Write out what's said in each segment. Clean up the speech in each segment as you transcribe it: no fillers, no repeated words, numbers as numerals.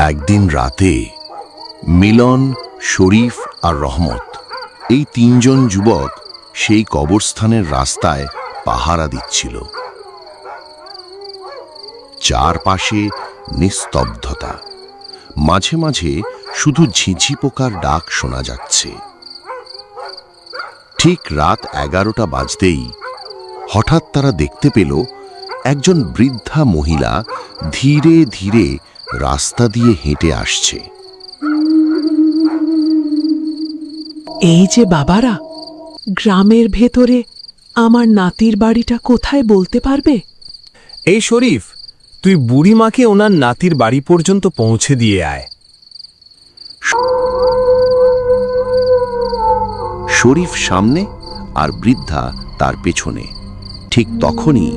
একদিন রাতে মিলন, শরীফ আর রহমত এই তিনজন যুবক সেই কবরস্থানের রাস্তায় পাহারা দিচ্ছিল। চারপাশে নিস্তব্ধতা, মাঝে মাঝে শুধু ঝিঁঝি পোকার ডাক শোনা যাচ্ছে। ঠিক রাত 11টা বাজতেই হঠাৎ তারা দেখতে পেল একজন বৃদ্ধা মহিলা ধীরে ধীরে রাস্তা দিয়ে হেঁটে আসছে। এই যে বাবারা, গ্রামের ভেতরে আমার নাতির বাড়িটা কোথায় বলতে পারবে? এই শরীফ, তুই বুড়িমাকে ওনার নাতির বাড়ি পর্যন্ত পৌঁছে দিয়ে আয়। শরীফ সামনে আর বৃদ্ধা তার পেছনে। ঠিক তখনই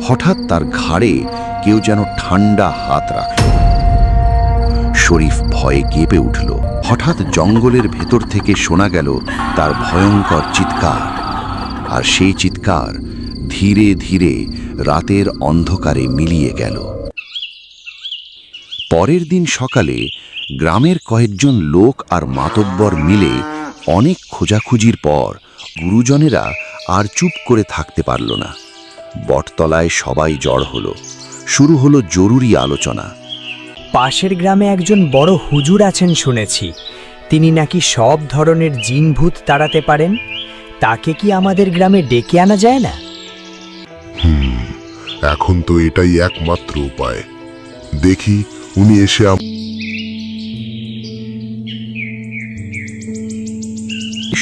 হঠাৎ তার ঘাড়ে কেউ যেন ঠান্ডা হাত রাখল। শরীফ ভয়ে কেঁপে উঠল। হঠাৎ জঙ্গলের ভেতর থেকে শোনা গেল তার ভয়ঙ্কর চিৎকার, আর সেই চিৎকার ধীরে ধীরে রাতের অন্ধকারে মিলিয়ে গেল। পরের দিন সকালে গ্রামের কয়েকজন লোক আর মাতব্বর মিলে অনেক খোঁজাখুঁজির পর গুরুজনেরা আর চুপ করে থাকতে পারল না। বটতলায় সবাই জড় হলো। শুরু হলো জরুরি আলোচনা। পাশের গ্রামে একজন বড় হুজুর আছেন শুনেছি, তিনি নাকি সব ধরনের জিন ভূত তাড়াতে পারেন। তাকে কি আমাদের গ্রামে ডেকে আনা যায় না? এখন তো এটাই একমাত্র উপায়। দেখি উনি এসে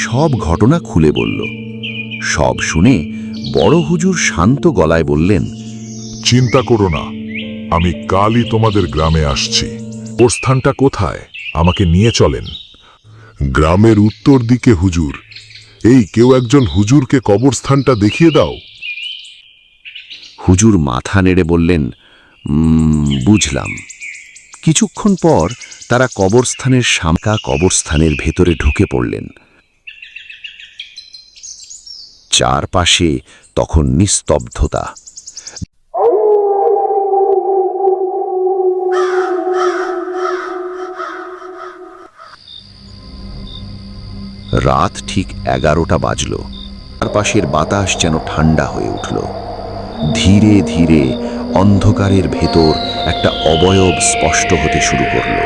সব ঘটনা খুলে বলল। সব শুনে বড় হুজুর শান্ত গলায় বললেন, চিন্তা করো না, আমি কালই তোমাদের গ্রামে আসছি। ওর স্থানটা কোথায় আমাকে নিয়ে চলেন। গ্রামের উত্তর দিকে হুজুর। এই কেউ একজন হুজুরকে কবরস্থানটা দেখিয়ে দাও। হুজুর মাথা নেড়ে বললেন, বুঝলাম। কিছুক্ষণ পর তারা কবরস্থানের ভেতরে ঢুকে পড়লেন। চারপাশে তখন নিস্তব্ধতা। রাত ঠিক 11টা বাজল। চারপাশের বাতাস যেন ঠান্ডা হয়ে উঠল। ধীরে ধীরে অন্ধকারের ভেতর একটা অবয়ব স্পষ্ট হতে শুরু করল।